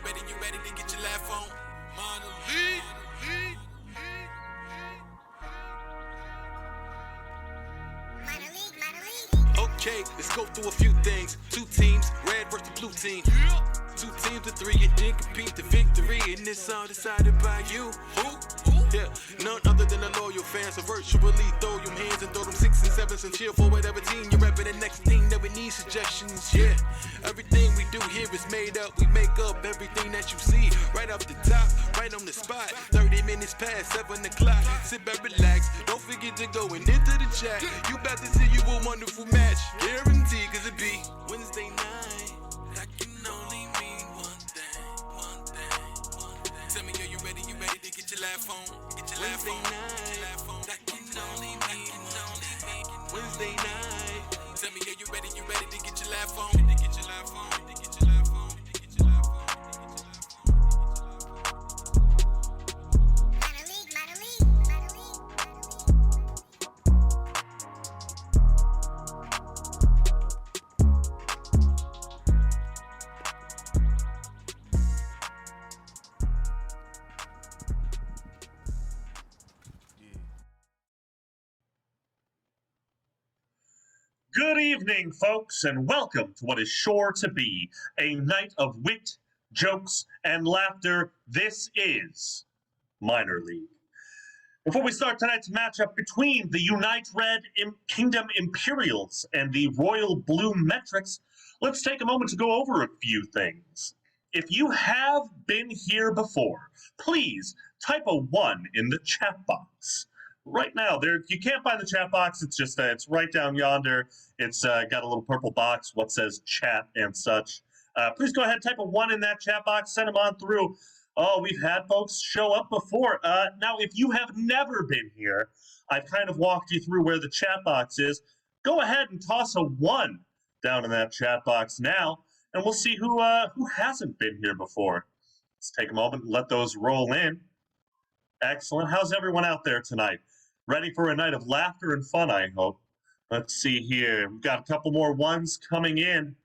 you ready to get your laugh on? Minor League. Okay, let's go through a few things. Two teams, red versus the blue team. Two teams of three and then compete to victory. And it's all decided by you. Who? Yeah, none other than the loyal fans. So virtually throw your hands and throw them 6s and 7s and cheer for whatever team you're repping. The next thing that we need suggestions. Yeah, everything we do here is made up. We make up everything that you see. Right off the top, right on the spot. 30 minutes past 7 o'clock. Sit back, relax. Don't forget to go and into the chat. You about to see you a wonderful match. Guarantee, cause it be Wednesday night. That can only mean one thing. Tell me, are you ready? You ready to get your laugh on? Get your laugh on. That can only mean Wednesday night. Tell me, are you ready? You ready to get your laugh on? To get your laugh on. To get your laugh on. To get your laugh on. Good evening, folks, and welcome to what is sure to be a night of wit, jokes, and laughter. This is Minor League. Before we start tonight's matchup between the Unite Red Kingdom Imperials and the Royal Blue Metrics, let's take a moment to go over a few things. If you have been here before, please type a 1 in the chat box. Right now, you can't find the chat box. It's just it's right down yonder. It's got a little purple box, what says chat and such. Please go ahead, type a 1 in that chat box, send them on through. Oh, we've had folks show up before. Now, if you have never been here, I've kind of walked you through where the chat box is. Go ahead and toss a 1 down in that chat box now, and we'll see who hasn't been here before. Let's take a moment and let those roll in. Excellent. How's everyone out there tonight? Ready for a night of laughter and fun, I hope. Let's see here. We've got a couple more 1s coming in.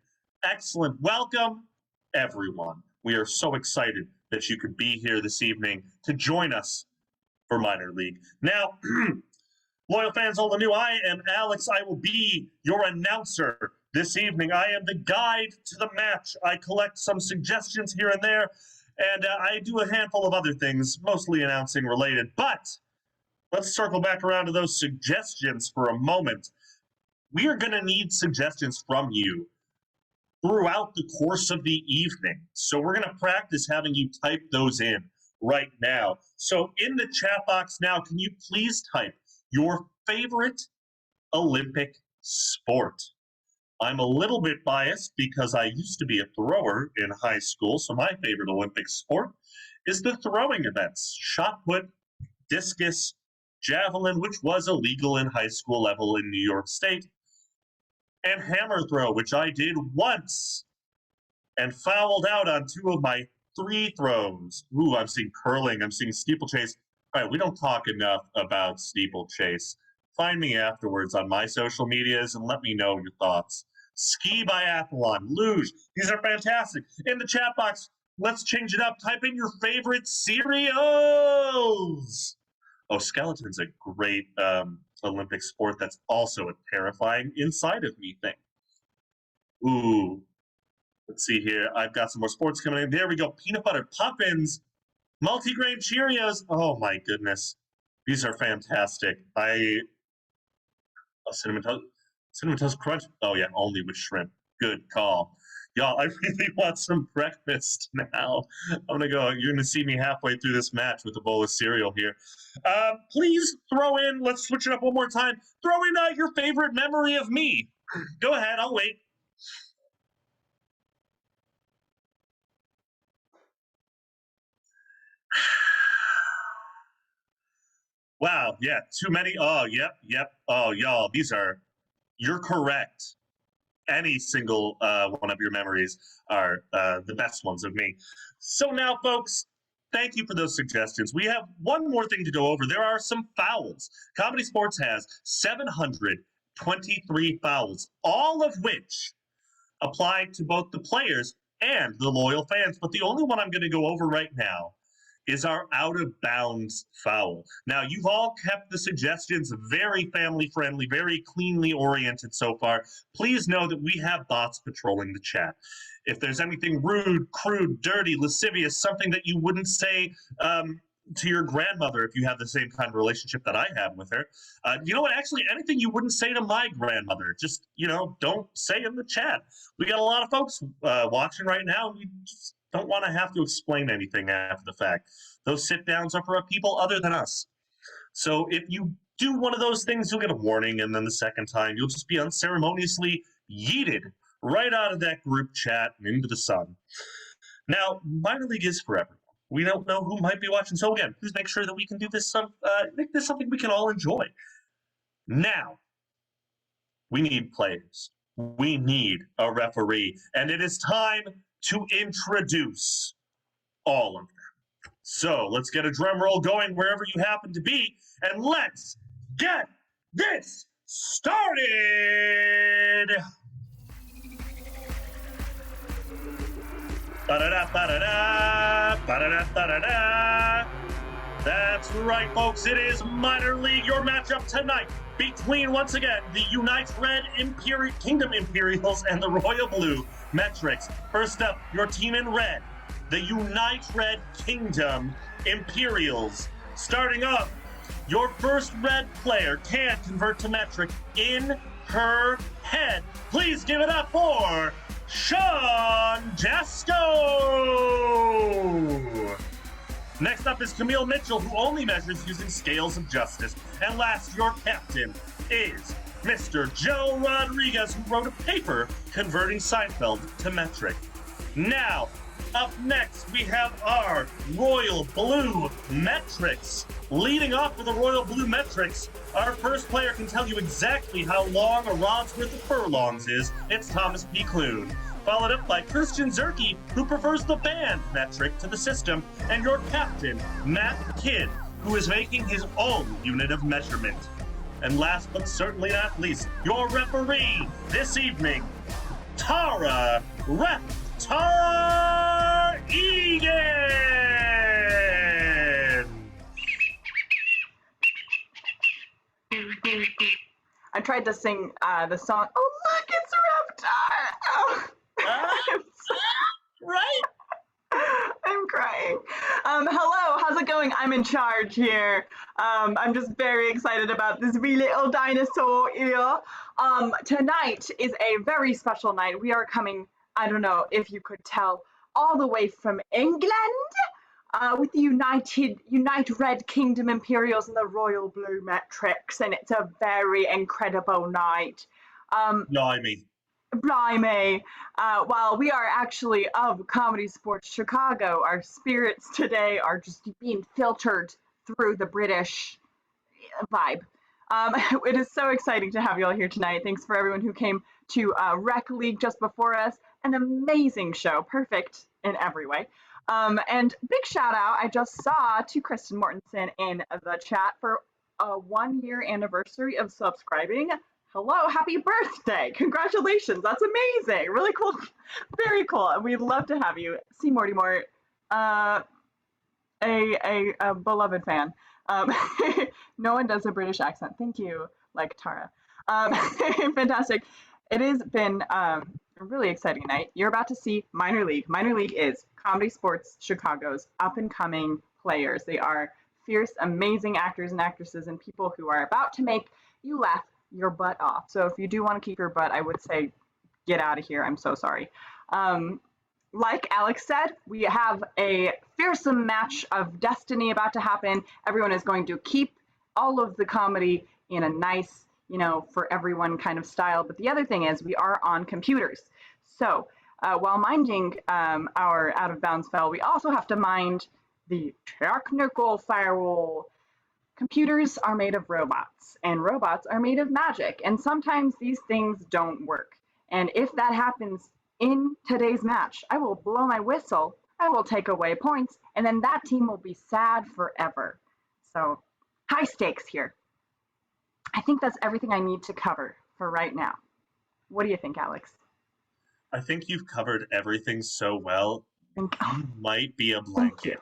Excellent. Welcome, everyone. We are so excited that you could be here this evening to join us for Minor League. Now, loyal fans, old and new, I am Alex. I will be your announcer this evening. I am the guide to the match. I collect some suggestions here and there, and I do a handful of other things, mostly announcing related. But let's circle back around to those suggestions for a moment. We are going to need suggestions from you throughout the course of the evening. So we're going to practice having you type those in right now. So in the chat box now, can you please type your favorite Olympic sport? I'm a little bit biased because I used to be a thrower in high school, so my favorite Olympic sport is the throwing events: shot put, discus, javelin, which was illegal in high school level in New York State, and hammer throw, which I did once and fouled out on 2 of my 3 throws. Ooh, I'm seeing curling, I'm seeing steeplechase. All right, we don't talk enough about steeplechase. Find me afterwards on my social medias and let me know your thoughts. Ski biathlon, luge, these are fantastic. In the chat box, let's change it up. Type in your favorite cereals. Oh, skeleton's a great Olympic sport that's also a terrifying inside of me thing. Ooh, let's see here. I've got some more sports coming in. There we go. Peanut butter puffins, multigrain Cheerios. Oh my goodness, these are fantastic. Cinnamon toast crunch. Oh yeah, only with shrimp. Good call. Y'all, I really want some breakfast now. You're gonna see me halfway through this match with a bowl of cereal here. Please throw in, let's switch it up one more time. Throw in your favorite memory of me. Go ahead, I'll wait. Wow, yeah, too many. Oh, yep. Oh, y'all, you're correct. Any single one of your memories are the best ones of me. So now, folks, thank you for those suggestions. We have one more thing to go over. There are some fouls. Comedy Sports has 723 fouls, all of which apply to both the players and the loyal fans. But the only one I'm going to go over right now is our out of bounds foul. Now, you've all kept the suggestions very family friendly, very cleanly oriented so far. Please know that we have bots patrolling the chat. If there's anything rude, crude, dirty, lascivious, something that you wouldn't say to your grandmother if you have the same kind of relationship that I have with her, you know what? Actually, anything you wouldn't say to my grandmother, just, don't say in the chat. We got a lot of folks watching right now. We just don't want to have to explain anything after the fact. Those sit downs are for people other than us. So if you do one of those things, you'll get a warning, and then the second time, you'll just be unceremoniously yeeted right out of that group chat and into the sun. Now, minor league is for everyone. We don't know who might be watching. So again, please make sure that we can do this make this something we can all enjoy. Now, we need players. We need a referee. And it is time to introduce all of them. So let's get a drum roll going wherever you happen to be, and let's get this started. Ba-da-da, ba-da-da, ba-da-da, ba-da-da. That's right, folks. It is Minor League, your matchup tonight between, once again, the Unite Red Kingdom Imperials and the Royal Blue Metrics. First up, your team in red, the Unite Red Kingdom Imperials. Starting up, your first red player can convert to metric in her head. Please give it up for Sean Jasco! Next up is Camille Mitchell, who only measures using scales of justice. And last, your captain is Mr. Joe Rodriguez, who wrote a paper converting Seinfeld to metric. Now, up next, we have our Royal Blue Metrics. Leading off with the Royal Blue Metrics, our first player can tell you exactly how long a rod's worth of furlongs is. It's Thomas P. Clune. Followed up by Christian Zerke, who prefers the band metric to the system, and your captain, Matt Kidd, who is making his own unit of measurement. And last but certainly not least, your referee this evening, Tara Egan! I tried to sing the song. Oh, look, it's Reptar! Oh. Right? I'm crying. Hello, how's it going? I'm in charge here. I'm just very excited about this wee little dinosaur here. Tonight is a very special night. We are coming, I don't know if you could tell, all the way from England with the Unite Red Kingdom Imperials and the Royal Blue Metrics, and it's a very incredible night. Blimey. While we are actually of Comedy Sports Chicago, our spirits today are just being filtered through the British vibe. It is so exciting to have you all here tonight. Thanks for everyone who came to Rec League just before us. An amazing show, perfect in every way. And big shout out, I just saw to Kristen Mortensen in the chat for a 1-year anniversary of subscribing. Hello, happy birthday. Congratulations. That's amazing. Really cool. Very cool. We'd love to have you. See Morty Mort, a beloved fan. No one does a British accent. Thank you, like Tara. Fantastic. It has been a really exciting night. You're about to see Minor League. Minor League is Comedy Sports Chicago's up-and-coming players. They are fierce, amazing actors and actresses and people who are about to make you laugh your butt off. So if you do want to keep your butt, I would say get out of here. I'm so sorry. Like Alex said, we have a fearsome match of destiny about to happen. Everyone is going to keep all of the comedy in a nice, for everyone kind of style. But the other thing is we are on computers. So while minding our out of bounds foul, we also have to mind the technical firewall. Computers are made of robots, and robots are made of magic, and sometimes these things don't work. And if that happens in today's match, I will blow my whistle, I will take away points, and then that team will be sad forever. So, high stakes here. I think that's everything I need to cover for right now. What do you think, Alex? I think you've covered everything so well. Thank, You might be a thank you. blanket.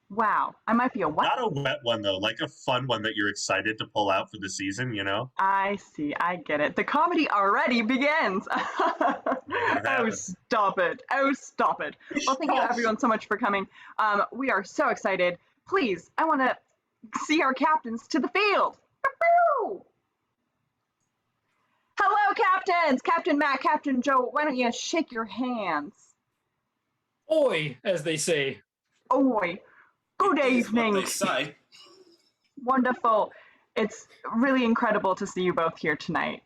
Wow, I might be a what? Not a wet one though, like a fun one that you're excited to pull out for the season, you know? I see, I get it. The comedy already begins. Oh, happens. stop it. Oh, stop it. Well, thank you everyone so much for coming. We are so excited. Please, I want to see our captains to the field. Woo-hoo! Hello, captains! Captain Matt, Captain Joe, why don't you shake your hands? Oi, as they say. Oi. Good It is evening. what they say. Wonderful. It's really incredible to see you both here tonight.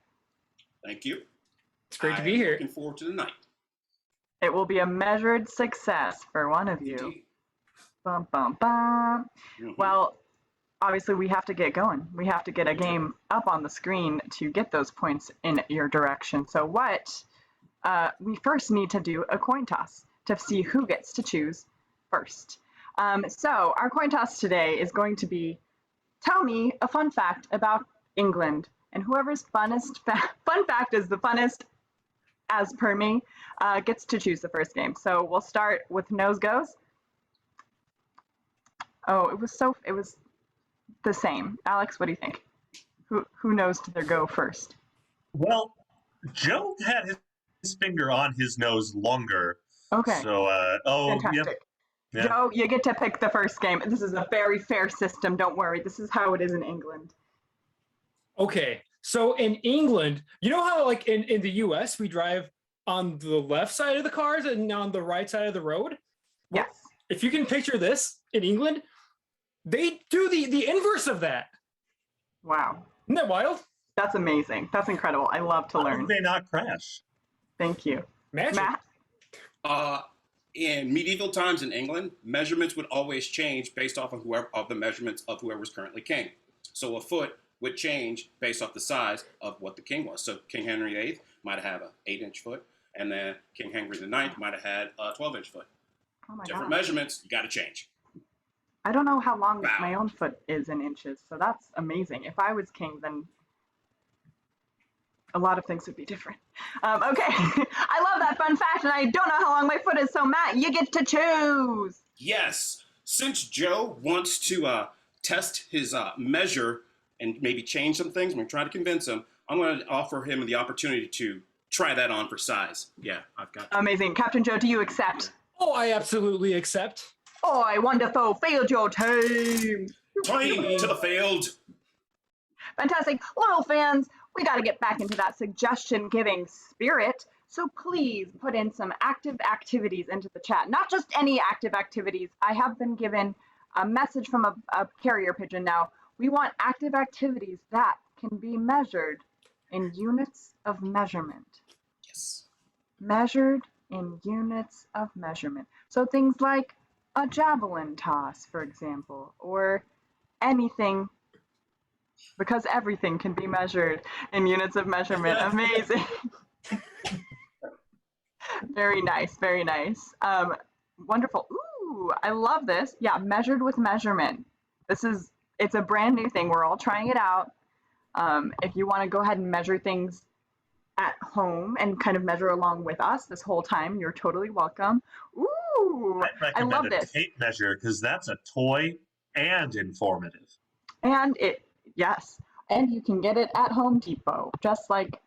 Thank you. It's great to be I'm here. Looking forward to the night. It will be a measured success for one of you. Indeed. Bum, bum, bum. Mhm. Well, obviously, we have to get going. We have to get a game up on the screen to get those points in your direction. So, we first need to do a coin toss to see who gets to choose first. So, our coin toss today is going to be tell me a fun fact about England. And whoever's fun fact is the funnest, as per me, gets to choose the first game. So, we'll start with nose goes. Oh, it was the same. Alex, what do you think? Who knows to their go first? Well, Joe had his finger on his nose longer. Okay. So, Fantastic. Yeah. Joe, you get to pick the first game. This is a very fair system. Don't worry. This is how it is in England. Okay, so in England, you know how like in the US we drive on the left side of the cars and on the right side of the road? Well, Yes. if you can picture this in England, they do the inverse of that. Wow. Isn't that wild? That's amazing. That's incredible. I love to How learn. did they not crash? Thank you. Magic. Matt? In medieval times in England, measurements would always change based off of the measurements of whoever's currently king. So a foot would change based off the size of what the king was. So King Henry VIII might have an 8-inch foot, and then King Henry IX might have had a 12-inch foot. Oh my Different God. measurements, you got to change. I don't know how long Wow. my own foot is in inches, so that's amazing. If I was king, then a lot of things would be different. Okay. I love that fun fact, and I don't know how long my foot is, so Matt, you get to choose. Yes, since Joe wants to test his measure and maybe change some things, I'm going to try to convince him. I'm going to offer him the opportunity to try that on for size. Yeah, I've got Amazing. Captain Joe, do you accept? Oh, I absolutely accept. Oi, wonderful. Field your team. time to the field. Fantastic. Little fans, we got to get back into that suggestion giving spirit. So please put in some active activities into the chat. Not just any active activities. I have been given a message from a carrier pigeon now. We want active activities that can be measured in units of measurement. Yes. Measured in units of measurement. So things like a javelin toss, for example, or anything, because everything can be measured in units of measurement. Amazing. Very nice, very nice. Wonderful. Ooh, I love this. Yeah, measured with measurement. It's a brand new thing. We're all trying it out. If you want to go ahead and measure things at home and kind of measure along with us this whole time, you're totally welcome. Ooh, I'd I love recommend a this. tape measure because that's a toy and informative. And yes, and you can get it at Home Depot, just like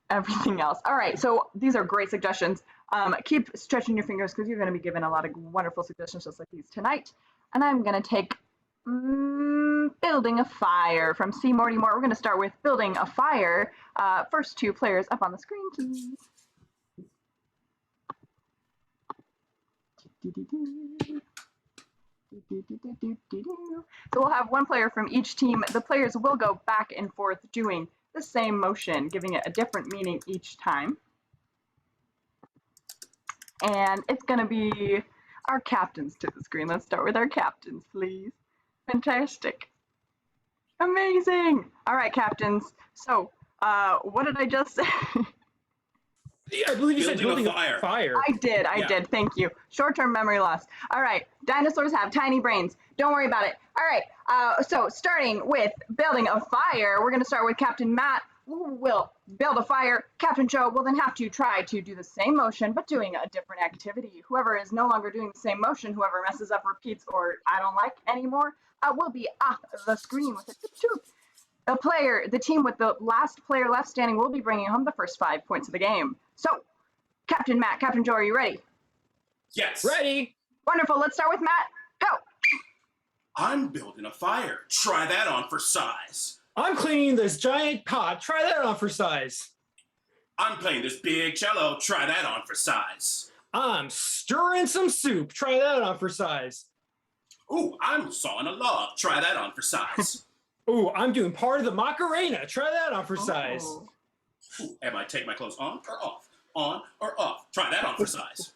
everything else. All right, so these are great suggestions. Keep stretching your fingers because you're going to be given a lot of wonderful suggestions just like these tonight. And I'm going to take building a fire from C. Morty Moore. We're going to start with building a fire. First two players up on the screen, please. So we'll have one player from each team. The players will go back and forth doing the same motion, giving it a different meaning each time. And it's going to be our captains to the screen. Let's start with our captains, please. Fantastic. Amazing. All right, captains. So, what did I just say? Yeah, I believe you said Building building a a fire. I did. Thank you. Short-term memory loss. All right. Dinosaurs have tiny brains. Don't worry about it. All right. So starting with building a fire, we're going to start with Captain Matt, who will build a fire, Captain Joe will then have to try to do the same motion, but doing a different activity. Whoever is no longer doing the same motion, whoever messes up, repeats, or I don't like anymore, will be off the screen with a toot. The team with the last player left standing will be bringing home the first 5 points of the game. So, Captain Matt, Captain Joe, are you ready? Yes. Ready? Wonderful. Let's start with Matt. Go. I'm building a fire. Try that on for size. I'm cleaning this giant pot. Try that on for size. I'm playing this big cello. Try that on for size. I'm stirring some soup. Try that on for size. Ooh, I'm sawing a log. Try that on for size. Ooh, I'm doing part of the Macarena. Try that on for size. Oh. Ooh, am I take my clothes on or off? On or off? Try that on for size.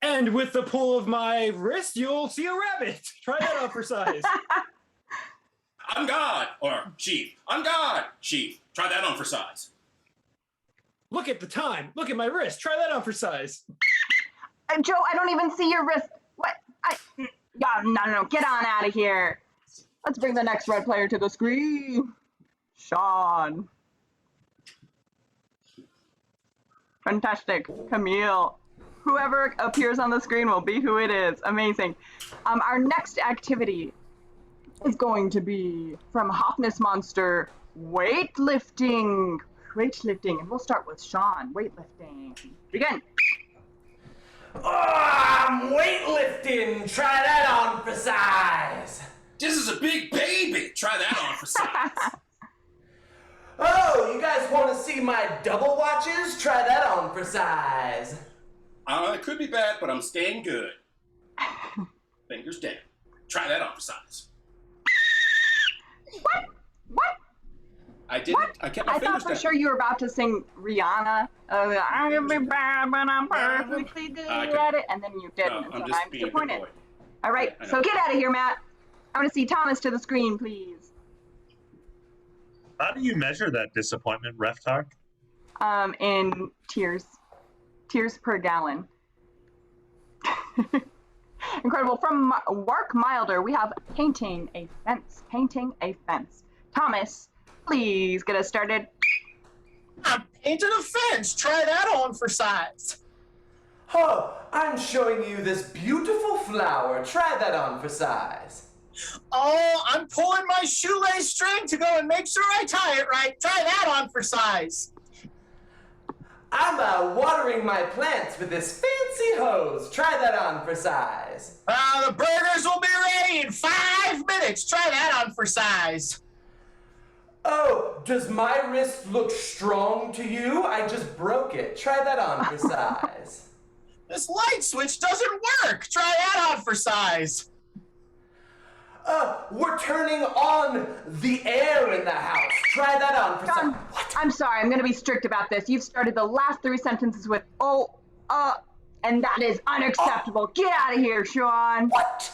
And with the pull of my wrist, you'll see a rabbit. Try that on for size. I'm God, or Chief. I'm God, Chief. Try that on for size. Look at the time. Look at my wrist. Try that on for size. Joe, I don't even see your wrist. What? No. Get on out of here. Let's bring the next red player to the screen. Sean. Fantastic. Camille. Whoever appears on the screen will be who it is. Amazing. Our next activity is going to be from Hoffness Monster, weightlifting. And we'll start with Sean, weightlifting. Begin. Oh, I'm weightlifting. Try that on for size. This is a big baby. Try that on for size. Oh, you guys want to see my double watches? Try that on for size. It could be bad, but I'm staying good. Fingers down. Try that on for size. What? I didn't. What? I kept my I fingers thought for down. sure you were about to sing Rihanna. I'm gonna be bad, but I'm perfectly good at it. And then you didn't, No, and so I'm now just I'm being a good disappointed. boy. All right, I know. so get out of here, Matt. I want to see Thomas to the screen, please. How do you measure that disappointment, Ref Talk? In tears per gallon. Incredible. From Mark Milder, we have painting a fence. Thomas, please get us started. I'm painting a fence. Try that on for size. Oh, I'm showing you this beautiful flower. Try that on for size. Oh, I'm pulling my shoelace string to go and make sure I tie it right. Try that on for size. I'm watering my plants with this fancy hose. Try that on for size. The burgers will be ready in 5 minutes. Try that on for size. Oh, does my wrist look strong to you? I just broke it. Try that on for size. This light switch doesn't work. Try that on for size. We're turning on the air in the house. Try that on for John, size. I'm sorry, I'm going to be strict about this. You've started the last 3 sentences with and that is unacceptable. Get out of here, Sean. What?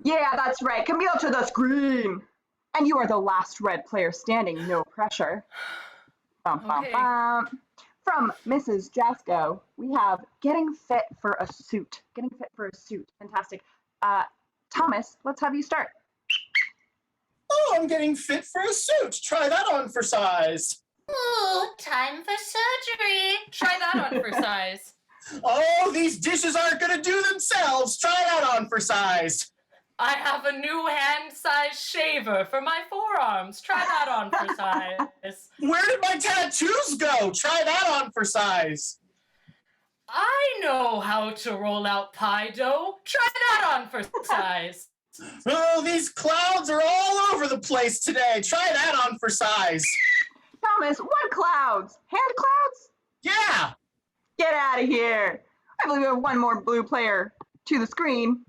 Yeah, that's right. Camille to the screen. And you are the last red player standing. No pressure. Bum, bum, Okay. bum. From Mrs. Jasko, we have getting fit for a suit. Fantastic. Thomas, let's have you start. Oh, I'm getting fit for a suit. Try that on for size. Ooh, time for surgery. Try that on for size. Oh, these dishes aren't going to do themselves. Try that on for size. I have a new hand-sized shaver for my forearms. Try that on for size. Where did my tattoos go? Try that on for size. I know how to roll out pie dough. Try that on for size. Oh, these clouds are all over the place today. Try that on for size. Thomas, what clouds? Hand clouds? Yeah. Get out of here. I believe we have one more blue player to the screen.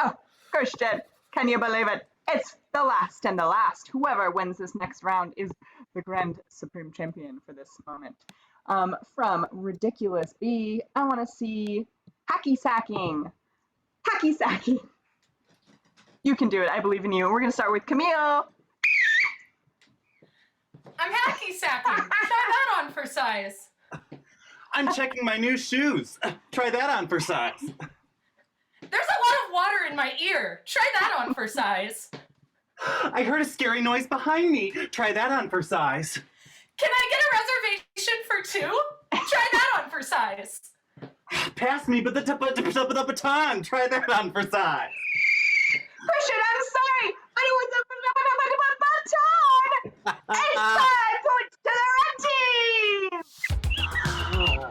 Oh, Christian, can you believe it? It's the last and the last. Whoever wins this next round is the Grand Supreme Champion for this moment. From Ridiculous B, I want to see hacky sacking. Hacky sacking. You can do it. I believe in you. We're going to start with Camille. I'm hacky sacking. Try that on for size. I'm checking my new shoes. Try that on for size. There's a lot of water in my ear. Try that on for size. I heard a scary noise behind me. Try that on for size. Can I get a reservation for two? Try that on for size. Pass me, but the baton. Try that on for size. Christian, I'm sorry, but it was a baton. It's 5 points to the red team.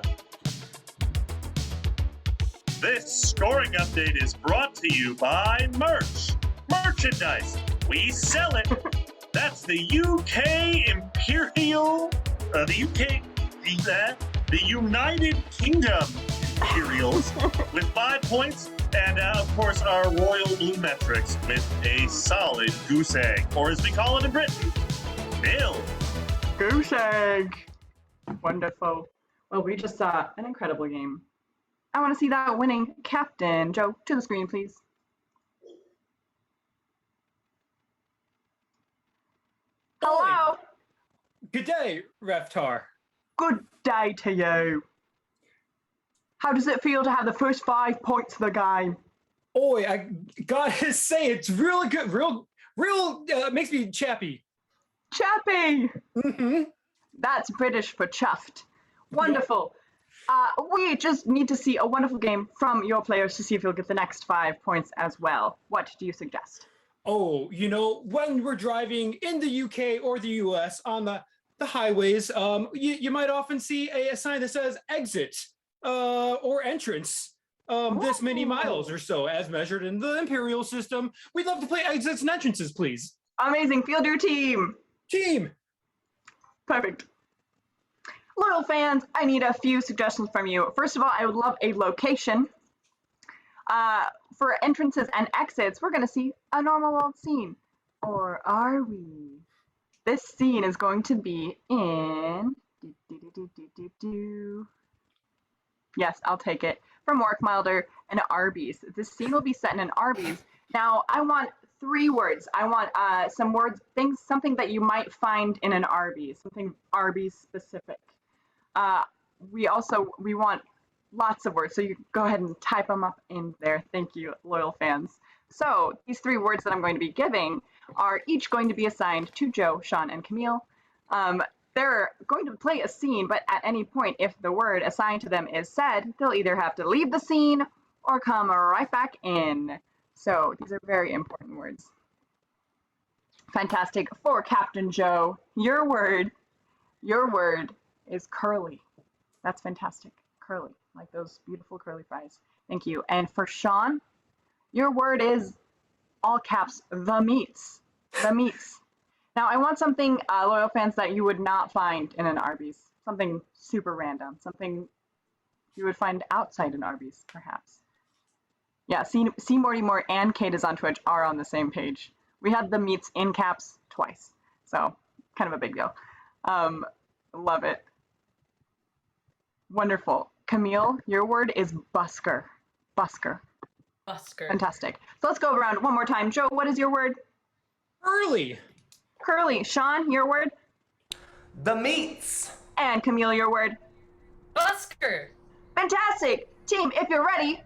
This scoring update is brought to you by merchandise. We sell it. That's the UK Imperial, the United Kingdom Imperials with 5 points, and of course our Royal Blue Metrics with a solid goose egg, or as we call it in Britain, nil. Goose egg. Wonderful. Well, we just saw an incredible game. I want to see that winning captain. Joe, to the screen, please. Hello. Good day, Reftar. Good day to you. How does it feel to have the first 5 points of the game? Oi, I gotta say, it's really good. Real, makes me chappy. Chappy. Mm-hmm. That's British for chuffed. Wonderful. We just need to see a wonderful game from your players to see if you'll get the next 5 points as well. What do you suggest? Oh, when we're driving in the UK or the US on the highways, you might often see a sign that says exit or entrance this many miles or so as measured in the imperial system. We'd love to play exits and entrances, please. Amazing. Field your team. Team. Perfect. Loyal fans, I need a few suggestions from you. First of all, I would love a location. For entrances and exits, we're going to see a normal old scene. Or are we? This scene is going to be in... Yes, I'll take it. From Workmilder and Arby's. This scene will be set in an Arby's. Now, I want 3 words. I want some words, something that you might find in an Arby's, something Arby's specific. We want lots of words, so you go ahead and type them up in there. Thank you, loyal fans. So these 3 words that I'm going to be giving are each going to be assigned to Joe, Sean, and Camille. They're going to play a scene, but at any point, if the word assigned to them is said, they'll either have to leave the scene or come right back in. So these are very important words. Fantastic. For Captain Joe, your word is curly. That's fantastic. Curly, like those beautiful curly fries. Thank you. And for Sean, your word is all caps, the meats. The meats. Now, I want something, loyal fans, that you would not find in an Arby's. Something super random. Something you would find outside an Arby's, perhaps. Yeah, C. Morty Moore and Kate is on Twitch are on the same page. We had the meats in caps twice. So, kind of a big deal. Love it. Wonderful. Camille, your word is busker. Busker. Busker. Fantastic. So let's go around one more time. Joe, what is your word? Early. Curly. Sean, your word? The meats. And Camille, your word? Busker. Fantastic. Team, if you're ready,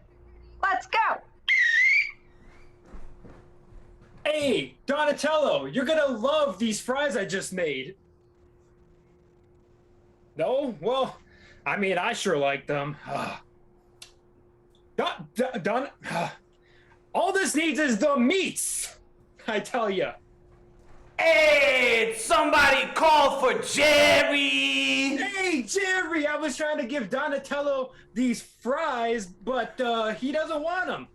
let's go. Hey, Donatello, you're gonna love these fries I just made. No? Well, I mean, I sure like them. All this needs is the meats, I tell ya. Hey, somebody call for Jerry! Hey, Jerry, I was trying to give Donatello these fries, but he doesn't want them.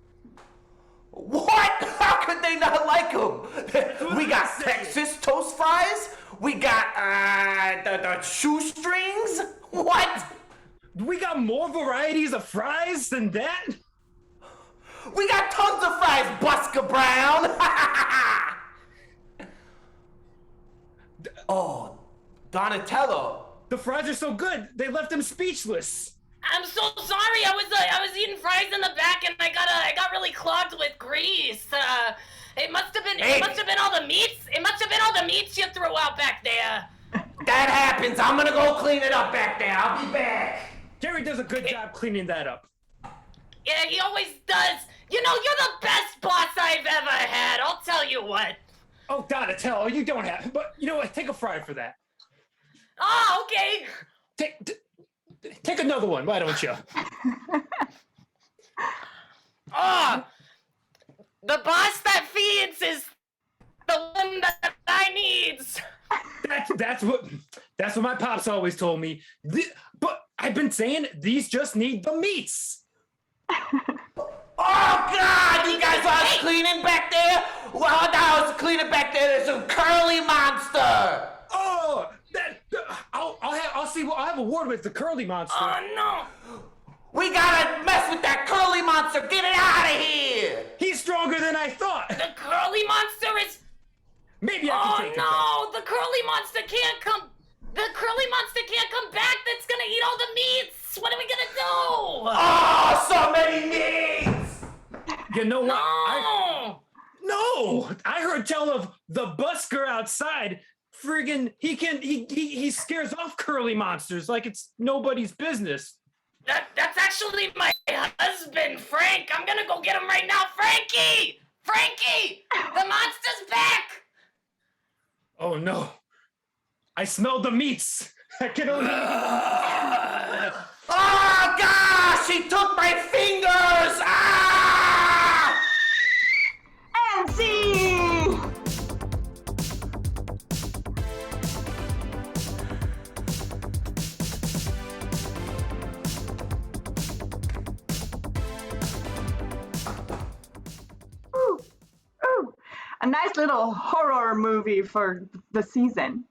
What? How could they not like them? We got Texas toast fries. We got the shoestrings. What? We got more varieties of fries than that? We got tons of fries, Busker Brown. Oh, Donatello. The fries are so good, they left him speechless. I'm so sorry. I was eating fries in the back, and I got really clogged with grease. It must have been all the meats. It must have been all the meats you threw out back there. That happens. I'm gonna go clean it up back there. I'll be back. Jerry does a good job cleaning that up. Yeah, he always does. You know, you're the best boss I've ever had. I'll tell you what. Oh, Donatello, you don't have. But you know what? Take a fry for that. Oh, okay. Take another one, why don't you? Oh, the boss that feeds is the one that I needs. That's what my pops always told me. But I've been saying these just need the meats. Oh God! You guys are cleaning back there? Well, I was cleaning back there. There's some curly monster. Oh, I'll see. I'll have a word with the curly monster. Oh no! We gotta mess with that curly monster. Get it out of here! He's stronger than I thought. The curly monster is. Maybe I can take him. Oh no! The curly monster can't come. The curly monster can't come back. That's gonna eat all the meats. What are we gonna do? Oh, so many needs! You know what? No! I heard tell of the busker outside. Friggin', he scares off curly monsters like it's nobody's business. That's actually my husband, Frank. I'm gonna go get him right now, Frankie. Frankie, the monster's back. Oh no! I smelled the meats. I can only. Oh gosh! She took my fingers! Ah! And scene! Ooh, ooh, a nice little horror movie for the season.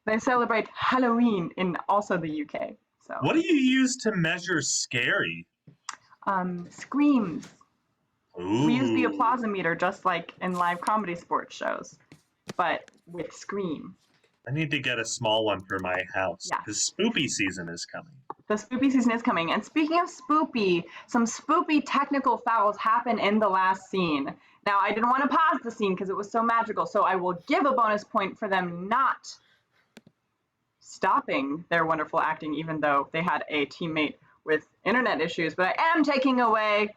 They celebrate Halloween in also the UK. So What do you use to measure scary? screams. Ooh. We use the applausometer just like in live comedy sports shows, but with scream. I need to get a small one for my house Yeah. because spoopy season is coming. The spoopy season is coming. And speaking of spoopy, some spoopy technical fouls happen in the last scene. Now, I didn't want to pause the scene because it was so magical, so I will give a bonus point for them not stopping their wonderful acting, even though they had a teammate with internet issues. But I am taking away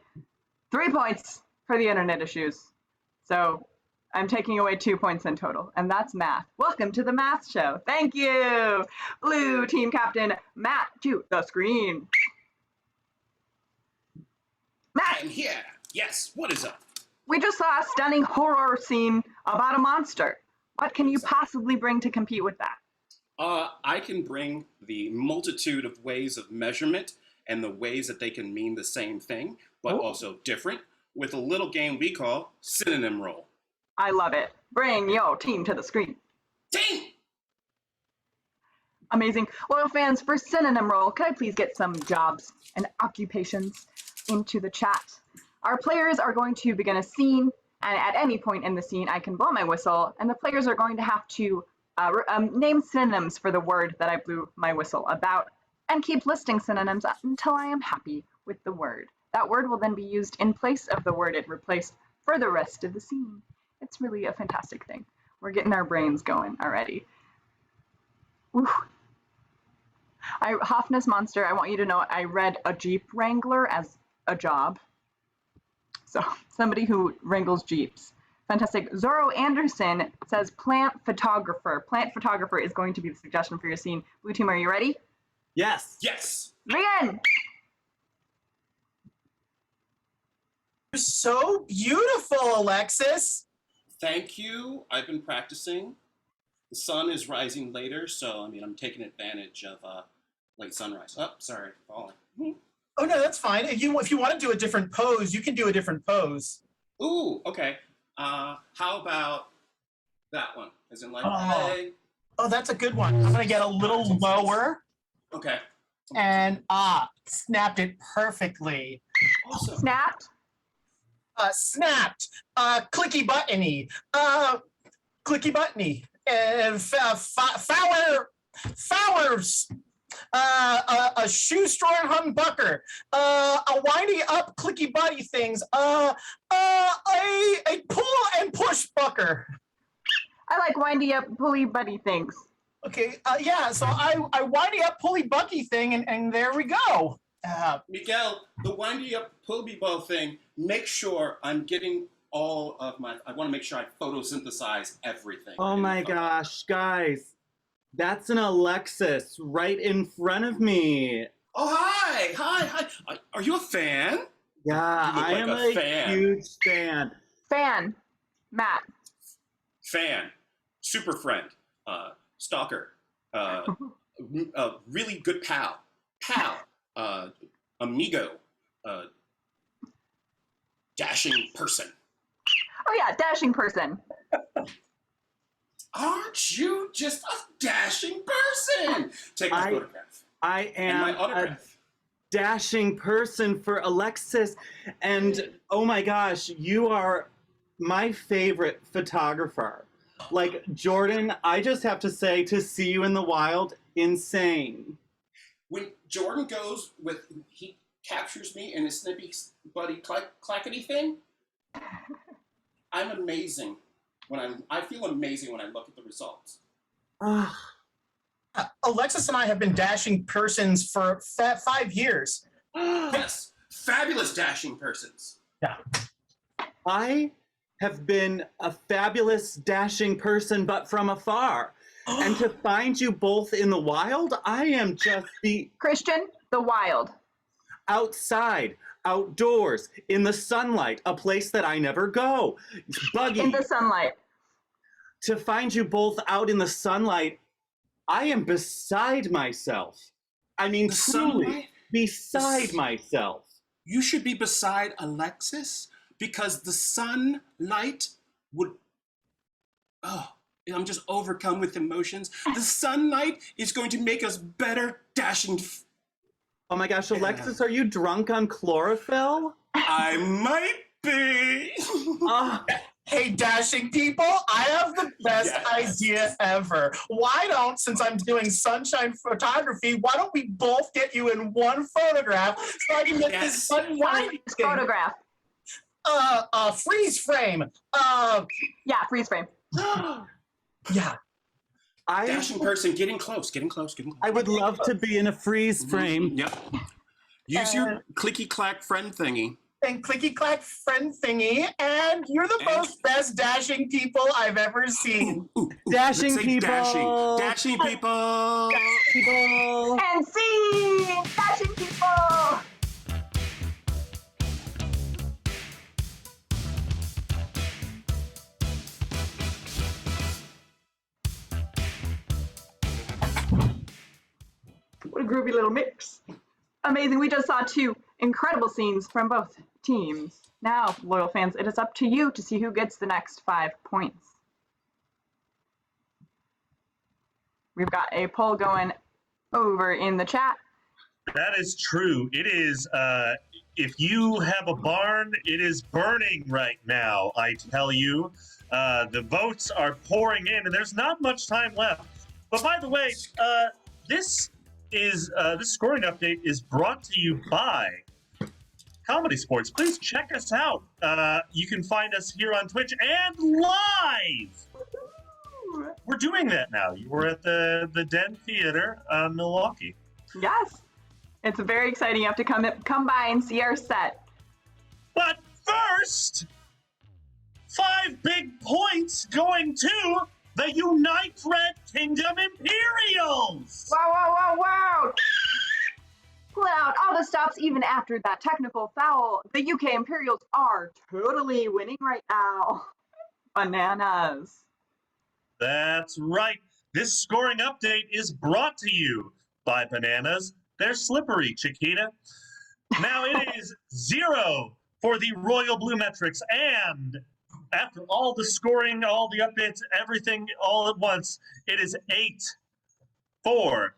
3 points for the internet issues. So I'm taking away 2 points in total, and that's math. Welcome to the math show. Thank you, blue team captain Matt to the screen. Matt, I'm here. Yes, what is up? we just saw a stunning horror scene about a monster. What can you possibly bring to compete with that? I can bring the multitude of ways of measurement and the ways that they can mean the same thing, but Ooh. also different, with a little game we call Synonym Roll. I love it. Bring your team to the screen. Team! Amazing. Loyal fans, for Synonym Roll, could I please get some jobs and occupations into the chat? Our players are going to begin a scene, and at any point in the scene, I can blow my whistle, and the players are going to have to name synonyms for the word that I blew my whistle about, and keep listing synonyms until I am happy with the word. That word will then be used in place of the word it replaced for the rest of the scene. It's really a fantastic thing. We're getting our brains going already. Ooh. Hoffness Monster, I want you to know I read a Jeep Wrangler as a job. So somebody who wrangles Jeeps. Fantastic. Zorro Anderson says plant photographer. Plant photographer is going to be the suggestion for your scene. Blue team, are you ready? Yes. Yes! Begin! You're so beautiful, Alexis. Thank you. I've been practicing. The sun is rising later, so I'm taking advantage of late sunrise. Oh, sorry, falling. Oh no, that's fine. If you want to do a different pose, you can do a different pose. Ooh, okay. How about that one? As in like, Oh. hey. Oh, that's a good one. I'm gonna get a little lower Okay. and snapped it perfectly. Awesome. Snapped. Snapped. Clicky buttony. Clicky buttony. Fowlers. A shoe-strong humbucker, a windy up clicky buddy things, a pull and push bucker. I like windy up pulley buddy things. Okay, yeah, so I windy up pulley bucky thing, and there we go. Miguel, the windy up pulley ball thing, make sure I'm getting all of my, I want to make sure I photosynthesize everything. Oh in the my photo. gosh, guys. That's an Alexis right in front of me. Oh, hi. Are you a fan? Yeah, You look I like am a a fan. huge fan. Fan, Matt. Fan, super friend, stalker, really good pal, amigo, dashing person. Oh yeah, dashing person. Aren't you just a dashing person? Take my photograph I and my am a autograph. dashing person for Alexis. And oh my gosh, you are my favorite photographer. Like, Jordan, I just have to say, to see you in the wild, insane. When Jordan goes with, he captures me in his snippy buddy clackety thing. I'm amazing I feel amazing when I look at the results. Alexis and I have been dashing persons for 5 years. Yes, fabulous dashing persons. Yeah. I have been a fabulous dashing person, but from afar. And to find you both in the wild, I am just Christian, the wild. outside, outdoors, in the sunlight, a place that I never go. Buggy. In the sunlight. To find you both out in the sunlight, I am beside myself. I mean, The truly, sunlight? beside myself. You should be beside Alexis because the sunlight would. Oh, I'm just overcome with emotions. The sunlight is going to make us better dashing. Oh my gosh, Alexis, are you drunk on chlorophyll? I might be. Ah, Hey, dashing people, I have the best idea ever. Why don't, since I'm doing sunshine photography, why don't we both get you in one photograph so I can get this sunlight One photograph. freeze frame. Yeah, freeze frame. Yeah. Dashing person, getting close. I would love to be in a freeze frame. Yep. Use your clicky clack friend thingy. And clicky clack friend thingy, and you're the most best dashing people I've ever seen. Dashing Let's say people. Dashing people. People. And see, dashing people. What a groovy little mix. Amazing. We just saw 2 incredible scenes from both teams. Now, loyal fans, it is up to you to see who gets the next 5 points. We've got a poll going over in the chat. That is true. It is, if you have a barn, it is burning right now, I tell you. The votes are pouring in, and there's not much time left. But by the way, this scoring update is brought to you by Comedy Sports. Please check us out. You can find us here on Twitch and live. We're doing that now. We're at the Den Theater, Milwaukee. Yes, it's very exciting. You have to come by and see our set. But first, 5 big points going to the Unite Red Kingdom Imperials. Wow, wow, wow, wow! Pull out all the stops even after that technical foul. The UK Imperials are totally winning right now. Bananas. That's right. This scoring update is brought to you by Bananas. They're slippery, Chiquita. Now it is 0 for the Royal Blue Metrics, and after all the scoring, all the updates, everything all at once, it is 8 for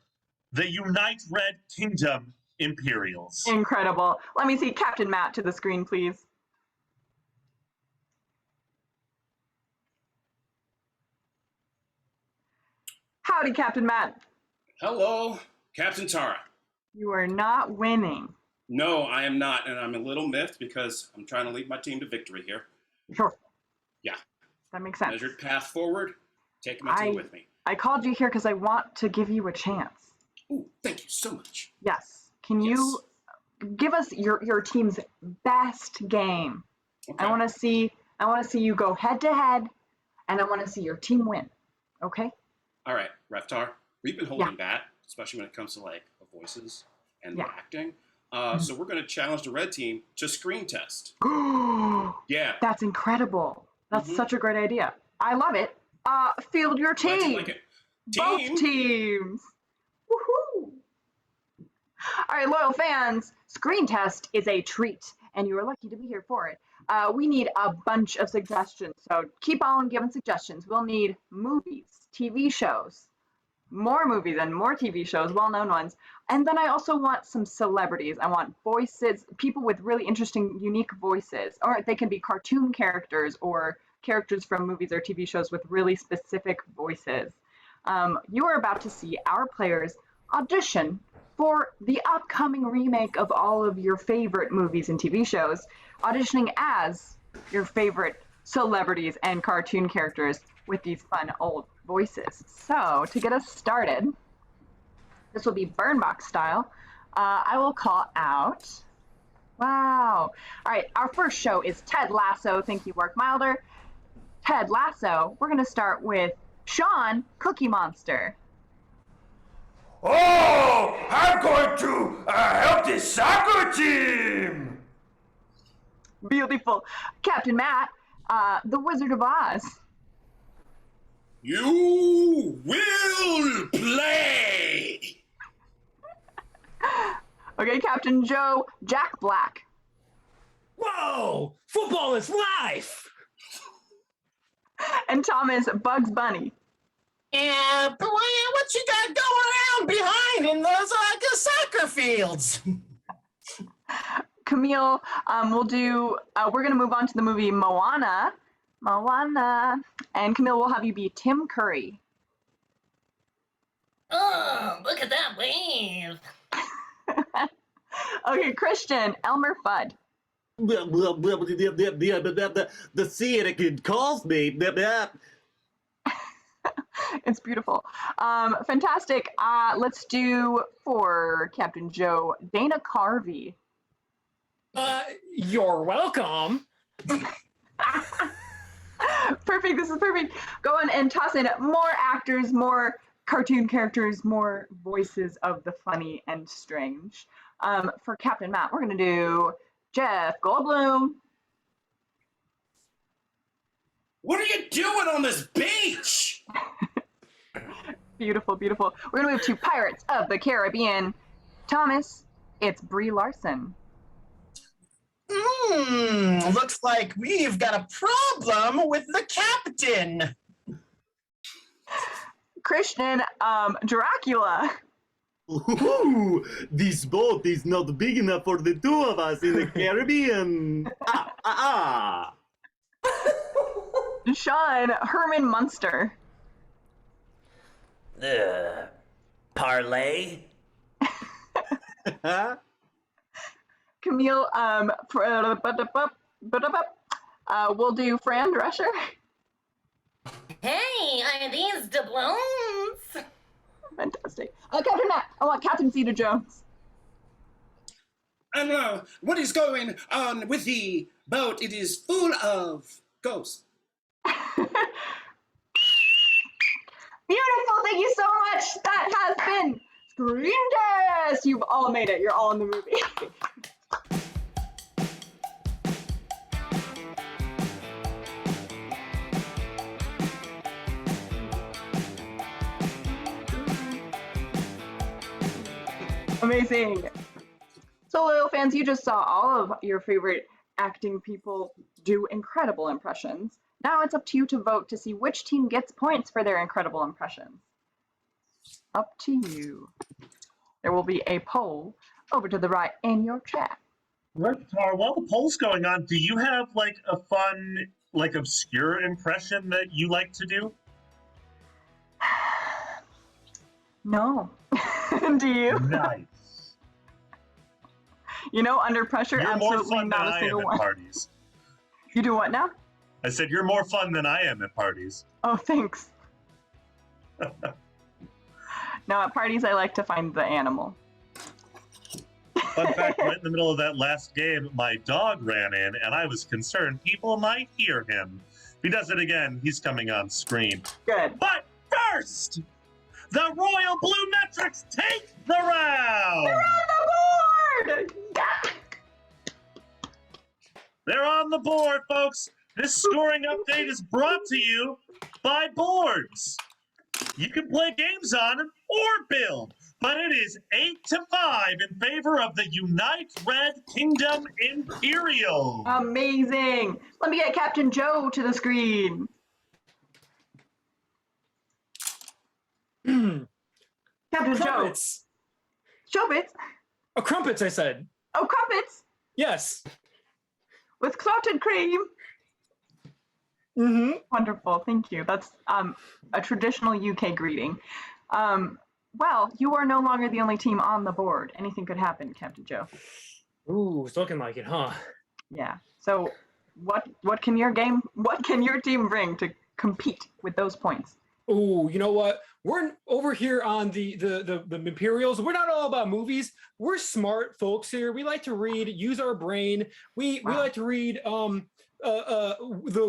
the Unite Red Kingdom Imperials. Incredible. Let me see Captain Matt to the screen, please. Howdy, Captain Matt. Hello, Captain Tara. You are not winning. No, I am not, and I'm a little miffed because I'm trying to lead my team to victory here. Sure. Yeah. That makes sense. Measured path forward, taking my team with me. I called you here because I want to give you a chance. Ooh, thank you so much. Yes. Can you give us your team's best game? Okay. I want to see you go head to head, and I want to see your team win. Okay? All right, Reftar, We've been holding back, especially when it comes to like the voices and the Yeah. acting. So we're going to challenge the red team to screen test. Yeah. That's incredible. That's Mhm. such a great idea. I love it. Field your Glad you team. like it. Both Team. teams. Woohoo! All right, loyal fans, Screen Test is a treat, and you are lucky to be here for it. We need a bunch of suggestions, so keep on giving suggestions. We'll need movies, TV shows, more movies and more TV shows, well-known ones. And then I also want some celebrities. I want voices, people with really interesting, unique voices, or they can be cartoon characters or characters from movies or TV shows with really specific voices. You are about to see our players audition for the upcoming remake of all of your favorite movies and TV shows, auditioning as your favorite celebrities and cartoon characters with these fun old voices. So, to get us started, this will be Burn Box style. I will call out. Wow. All right, our first show is Ted Lasso. Thank you, Mark Milder. Ted Lasso. We're going to start with Sean Cookie Monster. Oh, I'm going to help this soccer team. Beautiful. Captain Matt, the Wizard of Oz. You will play. Okay, Captain Joe, Jack Black. Whoa! Football is life! And Thomas, Bugs Bunny. Yeah, but what you got going around behind in those soccer fields? Camille, we're going to move on to the movie Moana. And Camille, will have you be Tim Curry. Oh, look at that wave. Okay, Christian, Elmer Fudd. The theater calls me. It's beautiful. Fantastic. Let's do for Captain Joe, Dana Carvey. You're welcome. Perfect. This is perfect. Go on and toss in more actors, more cartoon characters, more voices of the funny and strange. For Captain Matt, we're going to do Jeff Goldblum. What are you doing on this beach? Beautiful, beautiful. We're going to move to Pirates of the Caribbean. Thomas, it's Brie Larson. Looks like we've got a problem with the captain. Christian, Dracula. Ooh, this boat is not big enough for the two of us in the Caribbean. Sean, Herman Munster. Parlay. Camille, we'll do Fran Drescher. Hey, are these doubloons? Fantastic. Captain Matt, I want Captain Zeta Jones. And what is going on with the boat? It is full of ghosts. Beautiful, thank you so much. That has been Screen Test. You've all made it. You're all in the movie. Amazing. So, loyal fans, you just saw all of your favorite acting people do incredible impressions. Now it's up to you to vote to see which team gets points for their incredible impressions. Up to you. There will be a poll over to the right in your chat. Right, Tara, while the poll's going on, do you have like a fun, like obscure impression that you like to do? No. Do you? Nice. You know, under pressure, You're more absolutely fun than not a I am single at one. parties. You do what now? I said you're more fun than I am at parties. Oh, thanks. No, at parties I like to find the animal. Fun fact, right in the middle of that last game, my dog ran in and I was concerned people might hear him. If he does it again, he's coming on screen. Good. But first, The Royal Blue Metrics take the round. They're on the board! Yeah! They're on the board, folks. This scoring update is brought to you by Boards. You can play games on them or build, but it is 8-5 in favor of the Unite Red Kingdom Imperial. Amazing! Let me get Captain Joe to the screen. Captain Joe. Crumpets. Showbits. Oh, crumpets, I said. Oh, crumpets Yes. with clotted cream. Mm-hmm. Wonderful, thank you. That's a traditional UK greeting. Well, you are no longer the only team on the board. Anything could happen, Captain Joe. Ooh, it's looking like it, huh? Yeah. So, what can your team bring to compete with those points? Ooh, you know what? We're over here on the Imperials. We're not all about movies. We're smart folks here. We like to read, use our brain. We like to read the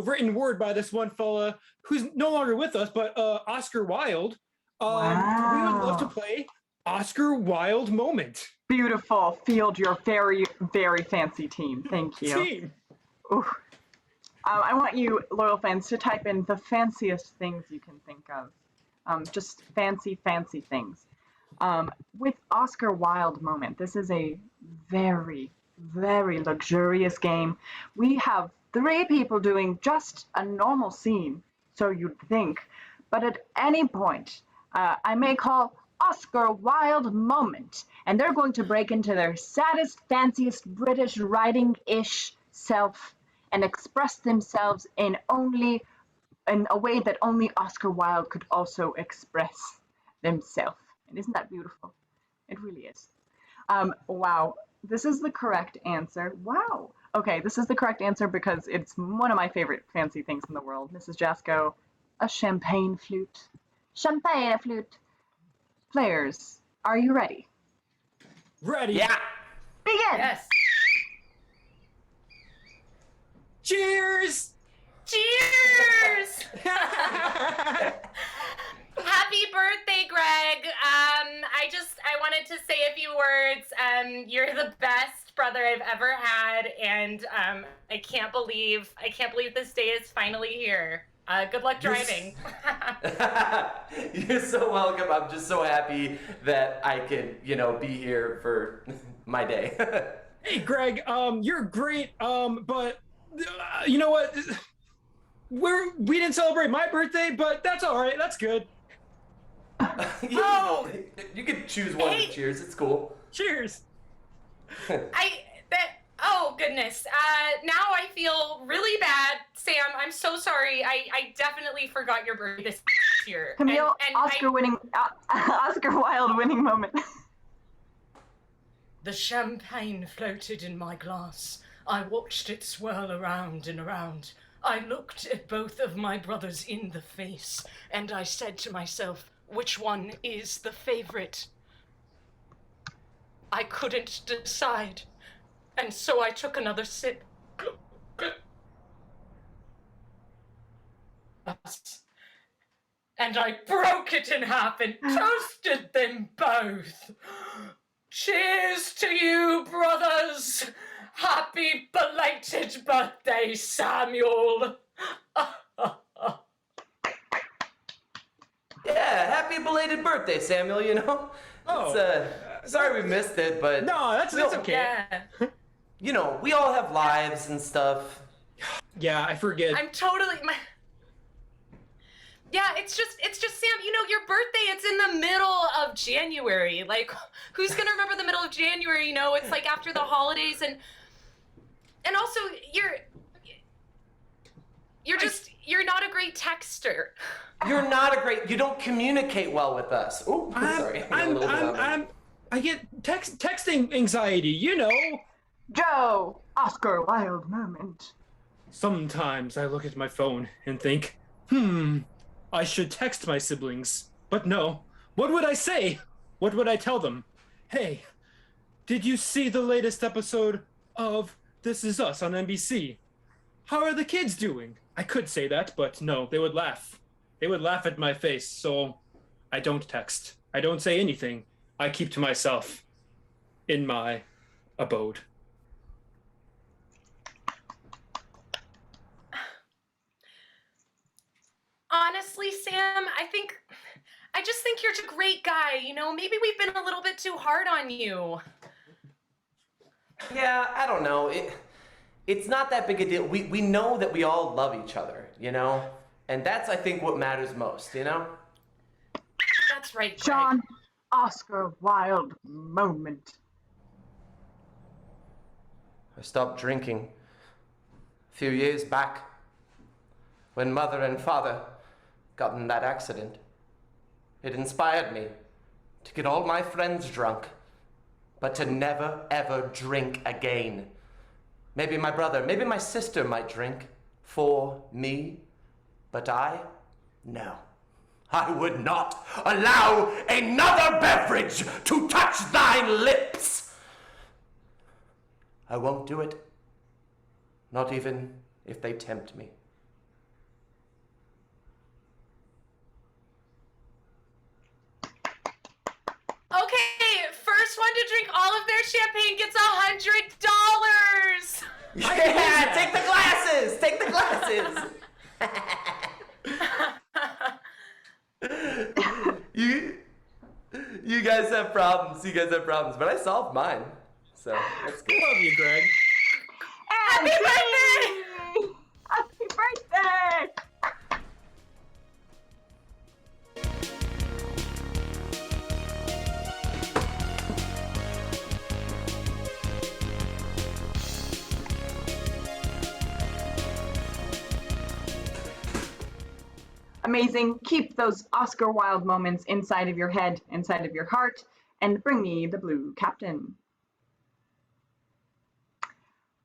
written word by this one fella who's no longer with us, but Oscar Wilde. We would love to play Oscar Wilde Moment. Beautiful. Field your very, very fancy team. Thank you. Team. Ooh. I want you, loyal fans, to type in the fanciest things you can think of. Just fancy, fancy things. With Oscar Wilde Moment, this is a very, very luxurious game. We have 3 people doing just a normal scene, so you'd think. But at any point, I may call Oscar Wilde Moment, and they're going to break into their saddest, fanciest British writing-ish self and express themselves in a way that only Oscar Wilde could also express themselves. And isn't that beautiful? It really is. Wow, this is the correct answer. Wow. Okay, this is the correct answer because it's one of my favorite fancy things in the world. Mrs. Jasko, a champagne flute. Champagne flute. Players, are you ready? Ready? Yeah. Begin! Yes. Cheers! Cheers! Happy birthday, Greg. I wanted to say a few words. You're the best brother I've ever had, and I can't believe this day is finally here. Good luck driving. You're so welcome. I'm just so happy that I could, be here for my day. Hey, Greg, you're great, but you know what? We didn't celebrate my birthday, but that's all right. That's good. Oh! You can choose one to cheers. It's cool. Cheers. Oh, goodness. Now I feel really bad. Sam, I'm so sorry. I definitely forgot your birthday this year. Camille, And Oscar Wilde winning moment. The champagne floated in my glass. I watched it swirl around and around. I looked at both of my brothers in the face, and I said to myself, which one is the favorite? I couldn't decide, and so I took another sip. And I broke it in half and toasted them both. Cheers to you, brothers! Happy belated birthday, Samuel! Yeah, happy belated birthday, Samuel, Oh. Sorry we missed it, but... No, that's okay. Yeah. We all have lives and stuff. Yeah, I forget. I'm totally... Yeah, it's just Sam, your birthday, it's in the middle of January. Like, who's gonna remember the middle of January, It's like after the holidays, and also, you're not a great texter. You're not you don't communicate well with us. Ooh, sorry. I get texting anxiety, Joe, Oscar Wilde moment. Sometimes I look at my phone and think, I should text my siblings. But no, what would I say? What would I tell them? Hey, did you see the latest episode of This Is Us on NBC? How are the kids doing? I could say that, but no, they would laugh. They would laugh at my face, so I don't text. I don't say anything. I keep to myself in my abode. Honestly, Sam, I just think you're a great guy. You know, maybe we've been a little bit too hard on you. Yeah, I don't know. It's not that big a deal. We know that we all love each other, you know? And that's, I think, what matters most, you know? That's right, Greg. John, Oscar Wilde moment. I stopped drinking a few years back when Mother and Father got in that accident. It inspired me to get all my friends drunk, but to never, ever drink again. Maybe my brother, maybe my sister might drink for me, but no. I would not allow another beverage to touch thine lips. I won't do it, not even if they tempt me. Okay, first one to drink all of their champagne gets $100. Yeah, take the glasses! Take the glasses! You guys have problems. You guys have problems, but I solved mine. So that's good. Love you, Greg. Happy birthday! Happy birthday! Amazing. Keep those Oscar Wilde moments inside of your head, inside of your heart, and bring me the blue captain.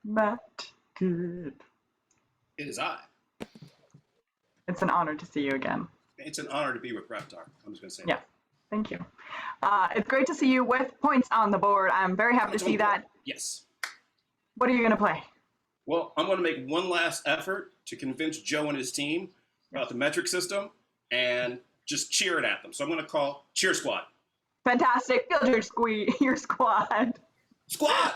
Matt Good. It is I. It's an honor to see you again. It's an honor to be with Reptar. I'm just going to say Yeah, thank you. It's great to see you with points on the board. I'm very happy to see that. Yes. What are you going to play? Well, I'm going to make one last effort to convince Joe and his team about the metric system and just cheer it at them. So I'm going to call Cheer Squad. Fantastic. Build your squad. Squad!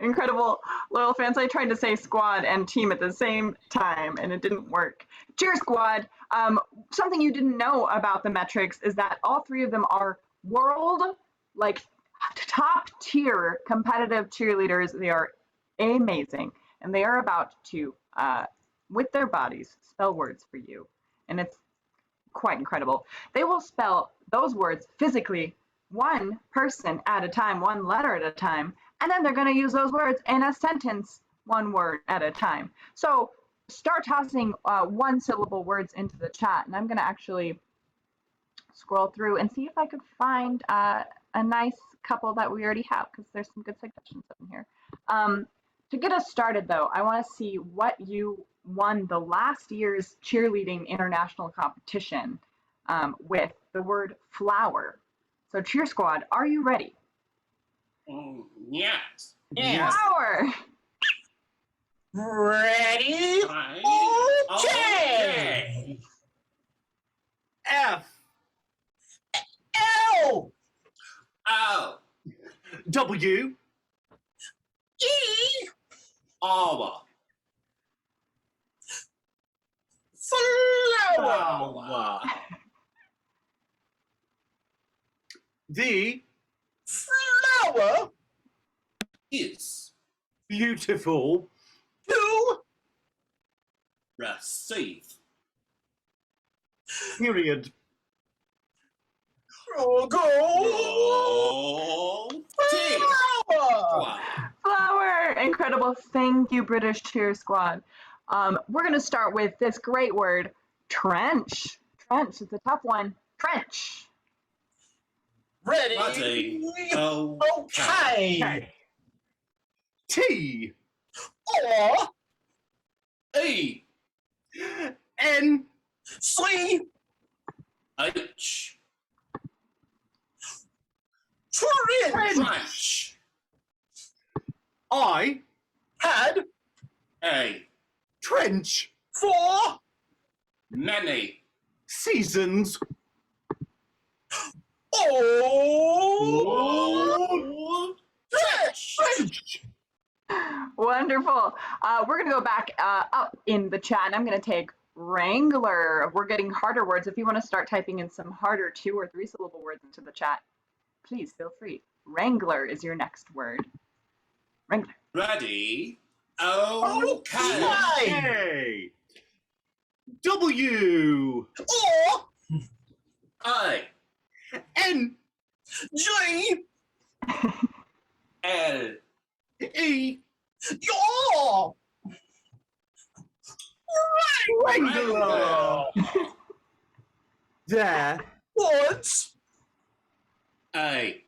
Incredible. Loyal fans, I tried to say squad and team at the same time, and it didn't work. Cheer Squad. Something you didn't know about the metrics is that all three of them are world, top tier competitive cheerleaders. They are amazing, and they are about to, with their bodies, spell words for you, and it's quite incredible. They will spell those words physically, one person at a time, one letter at a time, and then they're going to use those words in a sentence, one word at a time. So start tossing one-syllable words into the chat, and I'm going to actually scroll through and see if I could find a nice couple that we already have, because there's some good suggestions in here. To get us started, though, I want to see what you won the last year's cheerleading international competition with the word flower. So Cheer Squad, are you ready? Yes. Flower! Ready? Right. Okay. F L O. W E Awa. flower. the Flower Is beautiful to receive. period go Roll. Team. flower. Flower! Incredible. Thank you, British Cheer Squad. We're going to start with this great word, trench. Trench, it's a tough one. Trench. Ready? Ready. Oh. Okay. T Or E. N C H. trench Trench. I had A. trench for Many. Seasons. Oh, French. Wonderful. We're going to go back up in the chat, and I'm going to take Wrangler. We're getting harder words. If you want to start typing in some harder 2 or 3 syllable words into the chat, please feel free. Wrangler is your next word. Wrangler. Ready? Okay. Hey. W. O, I. N. J, L. E. yo. Wrangler. There. Woods, A.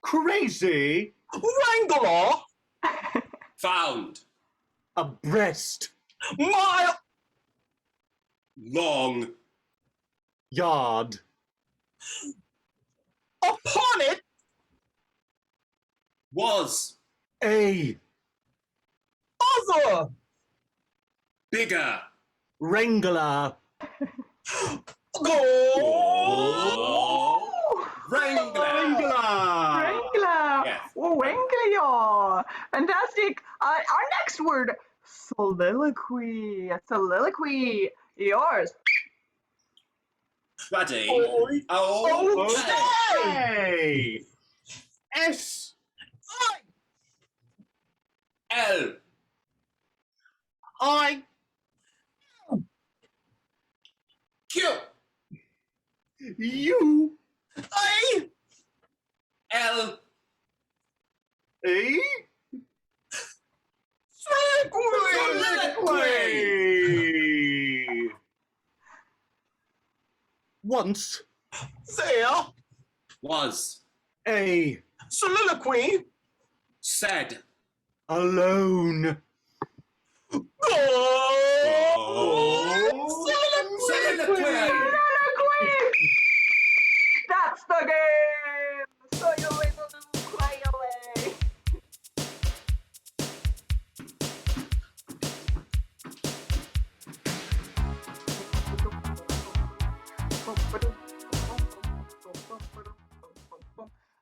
Crazy. Wrangler, Found. A breast. mile, Long. Yard. upon it, Was. A. other, Bigger. Wrangler. go. Wrangler. Wrangler. Wrangler. Yes. Wrangler. Fantastic. Our next word, soliloquy. Soliloquy. Yours. Ready? Oi. Okay. Hey. S. L. I. Q. U. I, L. E. Soliloquy. Once. there, Was. A. soliloquy, Said. Alone. go. Soliloquy. Soliloquy. That's the game. So you're able to play away.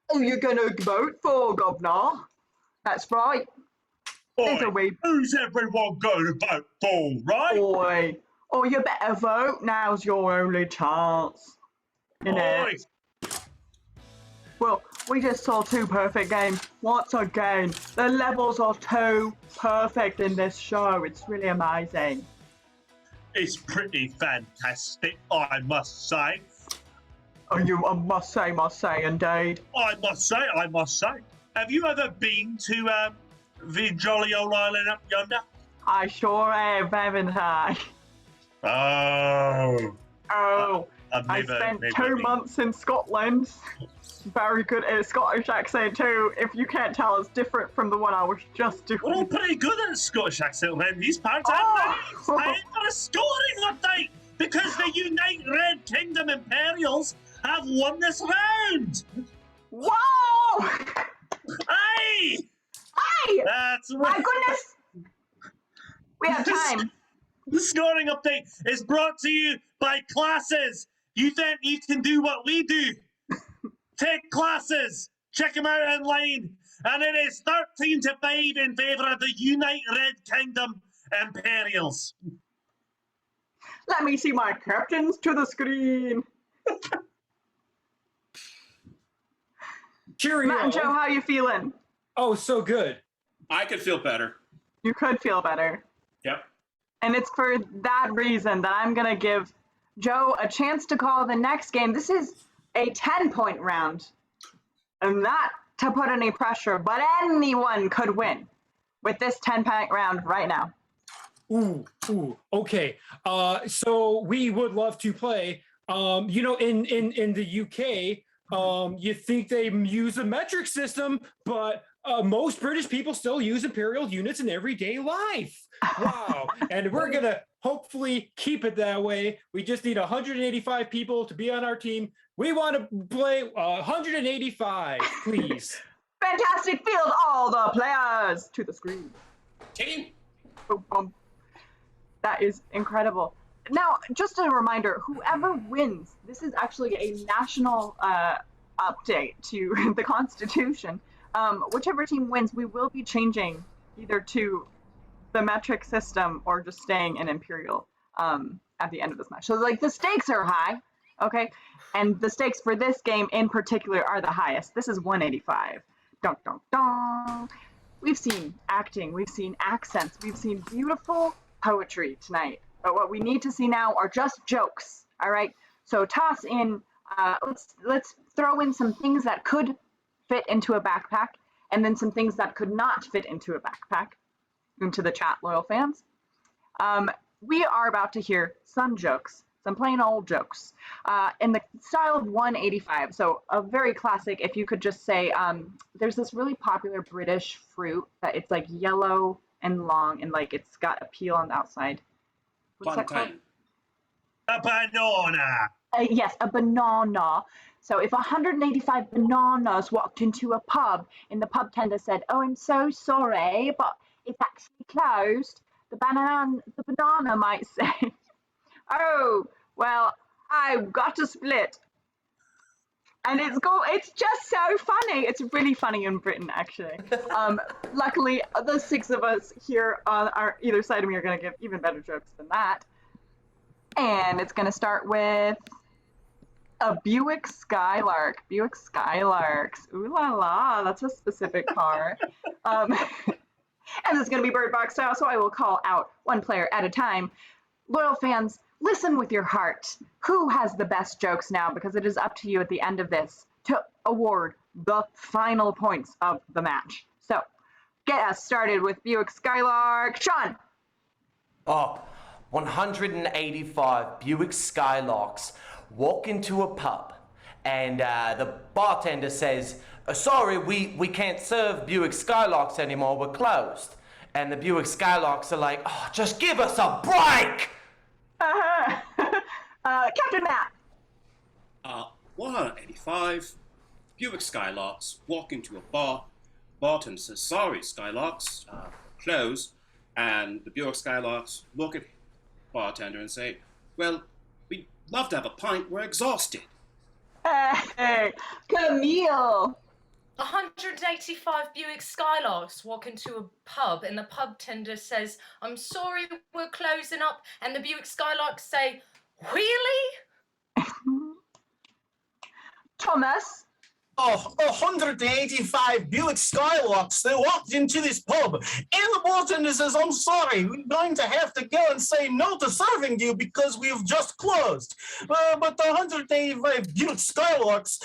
Oh, you're gonna vote for governor? That's right. There's a way. Who's everyone going to vote for, right? Boy. Oh, you better vote. Now's your only chance. Innit? Oi. Well, we just saw 2 perfect games. Once again, the levels are too perfect in this show. It's really amazing. It's pretty fantastic, I must say. Oh, you must say, indeed. I must say. Have you ever been to the jolly old island up yonder? I sure have, haven't I? Oh. Oh, I've I never, spent never 2 been. months in Scotland. Very good at a Scottish accent too. If you can't tell, it's different from the one I was just doing. We're all pretty good at a Scottish accent around these parts. Oh. I'm for a scoring update because the Unite Red Kingdom Imperials have won this round. Whoa! Hey! Hey! That's My right. goodness! We have time. The scoring update is brought to you by Classes. You think you can do what we do? Take Classes. Check them out online. And it is 13-5 in favour of the Unite Red Kingdom Imperials. Let me see my captains to the screen. Cheerio. Matt and Joe, how you feeling? Oh, so good. I could feel better. You could feel better. Yep. And it's for that reason that I'm going to give Joe a chance to call the next game. This is a 10-point round. And not to put any pressure, but anyone could win with this 10-point round right now. Ooh, okay. So we would love to play. In the UK, you think they use a metric system, but most British people still use imperial units in everyday life. Wow. And we're going to hopefully keep it that way. We just need 185 people to be on our team. We want to play 185, please. Fantastic field, all the players to the screen. Team. Boom, boom. That is incredible. Now, just a reminder, whoever wins, this is actually a national update to the Constitution. Whichever team wins, we will be changing either to the metric system or just staying in Imperial at the end of this match. So, like, the stakes are high, okay? And the stakes for this game in particular are the highest. This is 185. Dun, dun, dun. We've seen acting, we've seen accents, we've seen beautiful poetry tonight. But what we need to see now are just jokes, all right? So toss in, let's throw in some things that could fit into a backpack, and then some things that could not fit into a backpack into the chat, loyal fans. We are about to hear some jokes, some plain old jokes, in the style of 185. So a very classic, if you could just say, there's this really popular British fruit that it's like yellow and long, and like it's got a peel on the outside. What's that called? A banana. Yes, a banana. So if 185 bananas walked into a pub and the pub tender said, "Oh, I'm so sorry, but it's actually closed," the banana might say, "Oh, well, I've got to split." And it's just so funny. It's really funny in Britain, actually. Luckily, the six of us here on either side of me are going to give even better jokes than that. And it's going to start with a Buick Skylark. Buick Skylarks. Ooh la la, that's a specific car. And it's going to be Bird Box style, so I will call out one player at a time. Loyal fans, listen with your heart. Who has the best jokes now? Because it is up to you at the end of this to award the final points of the match. So, get us started with Buick Skylark. Sean. Oh, 185 Buick Skylarks walk into a pub, and the bartender says, "Sorry, we can't serve Buick Skylarks anymore, we're closed." And the Buick Skylarks are like, "Oh, just give us a break!" Captain Matt. 185 Buick Skylarks walk into a bar. Bartender says, "Sorry, Skylarks, closed." And the Buick Skylarks look at bartender and say, "Well, we'd love to have a pint, we're exhausted." Hey, Camille. 185 Buick Skylarks walk into a pub and the pub tender says, "I'm sorry, we're closing up." And the Buick Skylarks say, "Really?" Thomas. Oh, 185 Buick Skylarks. They walked into this pub, and the bartender says, "I'm sorry, we're going to have to go and say no to serving you because we've just closed." But the 185 Buick Skylarks,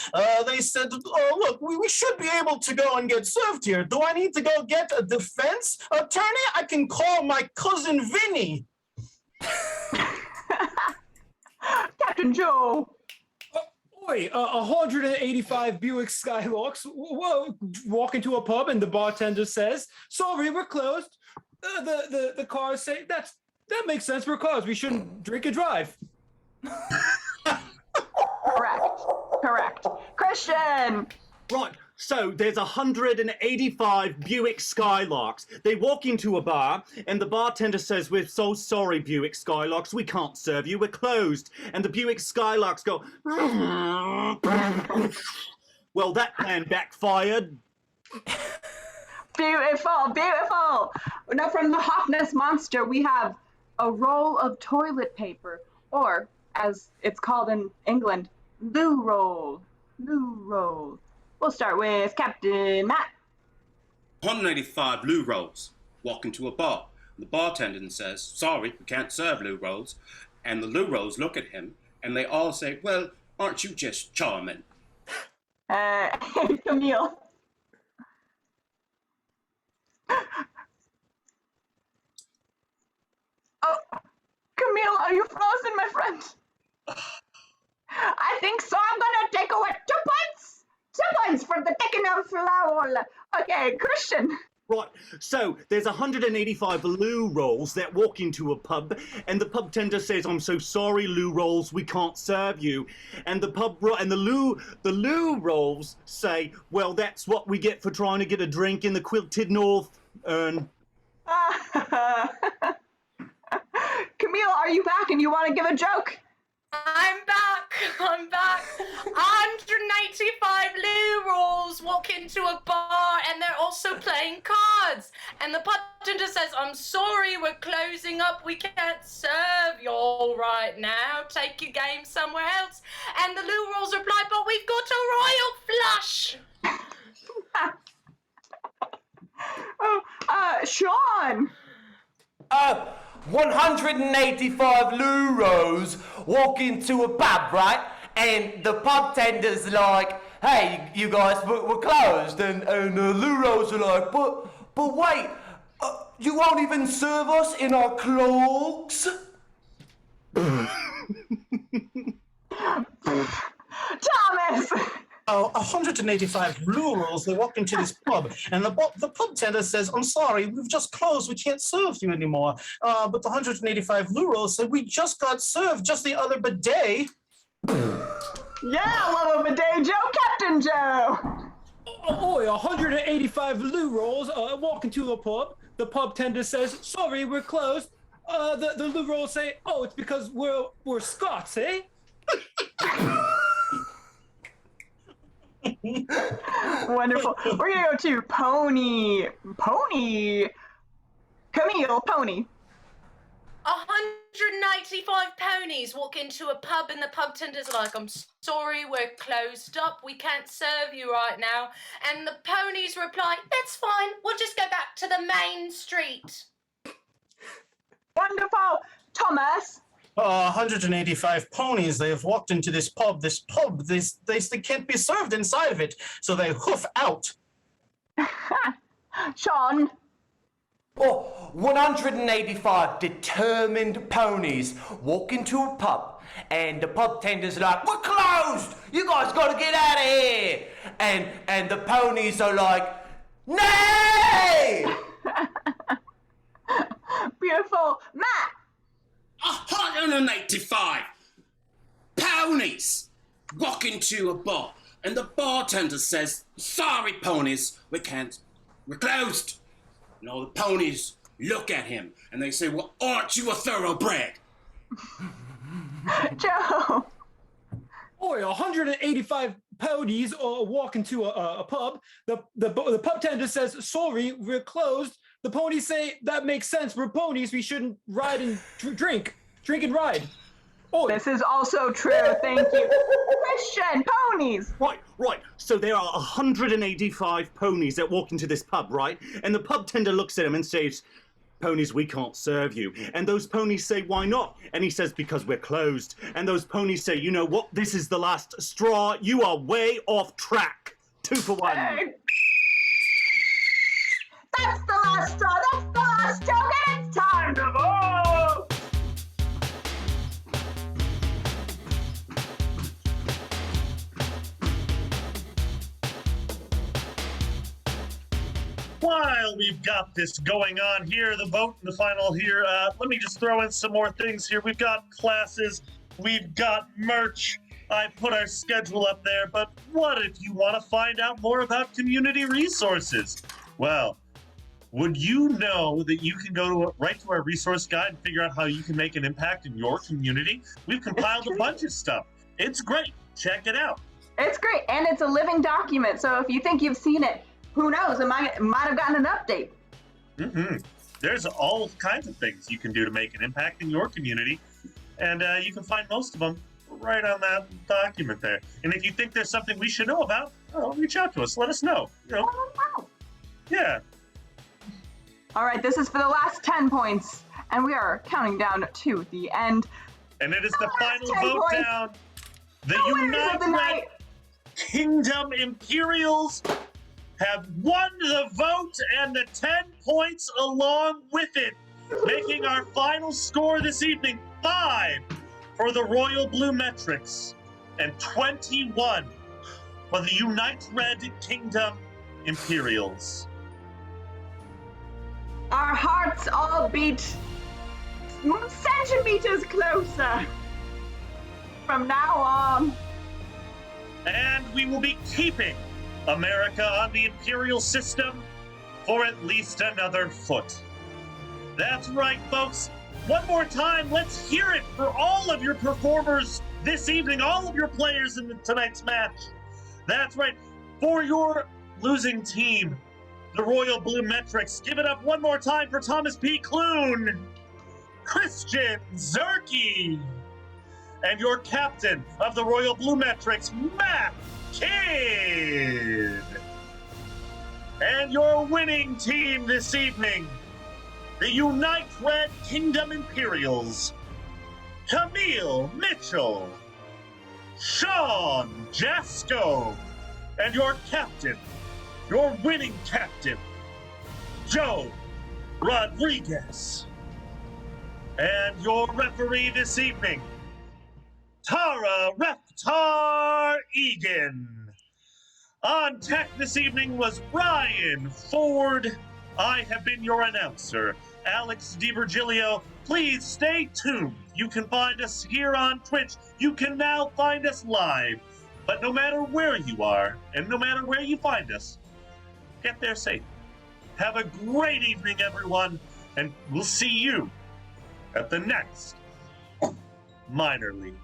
they said, "Oh, look, we should be able to go and get served here. Do I need to go get a defense attorney? I can call my cousin Vinny." Captain Joe. Boy, 185 Buick Skylarks walk into a pub and the bartender says, "Sorry, we're closed." The cars say, that makes sense, we're closed. We shouldn't drink and drive." Correct. Christian. Right, so there's 185 Buick Skylarks. They walk into a bar, and the bartender says, "We're so sorry, Buick Skylarks, we can't serve you, we're closed." And the Buick Skylarks go, "Well, that plan backfired." Beautiful. Now from the Hoffness Monster, we have a roll of toilet paper, or as it's called in England, loo roll. We'll start with Captain Matt. 185 loo rolls walk into a bar. The bartender says, "Sorry, we can't serve loo rolls." And the loo rolls look at him, and they all say, "Well, aren't you just charming?" Camille. Oh, Camille, are you frozen, my friend? I think so. I'm gonna take away 2 points. 2 points for the taking of flour. Okay, Christian. Right, so there's 185 loo rolls that walk into a pub, and the pub tender says, "I'm so sorry, loo rolls, we can't serve you." And the loo rolls say, "Well, that's what we get for trying to get a drink in the Quilted North urn." Camille, Camille, are you back and you want to give a joke? I'm back. 185 loo rolls walk into a bar and they're also playing cards. And the bartender says, I'm sorry, we're closing up. We can't serve you all right now. Take your game somewhere else. And the loo rolls reply, but we've got a royal flush. Sean. 185 Luros walk into a pub, right? And the pub tender's like, hey, you guys, we're closed. And the Luros are like, but wait, you won't even serve us in our cloaks? Thomas. 185 rurals, they walk into this pub, and the pub tender says, I'm sorry, we've just closed, we can't serve you anymore. But the 185 rurals said, we just got served just the other bidet. Yeah, little bidet Joe, Captain Joe. Oh, 185 loo rolls walk into a pub. The pub tender says, sorry, we're closed. The loo rolls say, oh, it's because we're Scots, eh? Wonderful. We're gonna go to Pony. Camille, Pony. 195 ponies walk into a pub and the pub tender's like, I'm sorry, we're closed up. We can't serve you right now. And the ponies reply, that's fine. We'll just go back to the main street. Wonderful. Thomas. 185 ponies, they have walked into this pub. They can't be served inside of it, so they hoof out. Sean. 185 determined ponies walk into a pub, and the pub tender's like, we're closed! You guys gotta get out of here! And the ponies are like, nay! Beautiful. Matt. 185 ponies walk into a bar, and the bartender says, sorry, ponies, we're closed. And all the ponies look at him, and they say, well, aren't you a thoroughbred? Joe. 185 ponies walk into a pub. The pub tender says, sorry, we're closed. The ponies say, that makes sense. We're ponies. We shouldn't ride and drink and ride. Oh, This is also true. Thank you. Christian, ponies. Right. So there are 185 ponies that walk into this pub, right? And the pub tender looks at him and says, ponies, we can't serve you. And those ponies say, why not? And he says, because we're closed. And those ponies say, you know what? This is the last straw. You are way off track. 2 for 1. Hey. That's the last straw. That's the last joke, and it's time to vote. While we've got this going on here, the vote in the final here, let me just throw in some more things here. We've got classes, we've got merch. I put our schedule up there, but what if you want to find out more about community resources? Well, would you know that you can go right to our resource guide and figure out how you can make an impact in your community? We've compiled a bunch of stuff. It's great. Check it out. It's great, and it's a living document. So if you think you've seen it, who knows? It might have gotten an update. There's all kinds of things you can do to make an impact in your community, and you can find most of them right on that document there. And if you think there's something we should know about, reach out to us. Let us know. Yeah. All right, this is for the last 10 points, and we are counting down to the end. And it is the final 10 vote points. down. The winners of the night. United Kingdom Imperials have won the vote and the 10 points along with it, making our final score this evening 5 for the Royal Blue Metrics and 21 for the United Kingdom Imperials. Our hearts all beat centimeters closer from now on. And we will be keeping America on the imperial system for at least another foot. That's right, folks. one more time, let's hear it for all of your performers this evening, all of your players in tonight's match. That's right. For your losing team, the Royal Blue Metrics, give it up one more time for Thomas P. Clune, Christian Zerke, and your captain of the Royal Blue Metrics, Matt Kidd. And your winning team this evening, the Unite Red Kingdom Imperials, Camille Mitchell, Sean Jasko, and your captain, your winning captain, Joe Rodriguez. And your referee this evening, Tara Reftar Egan. On tech this evening was Ryan Ford. I have been your announcer, Alex DiVirgilio. Please stay tuned. You can find us here on Twitch. You can now find us live. But no matter where you are, and no matter where you find us, get there safe. Have a great evening, everyone, and we'll see you at the next Minor League.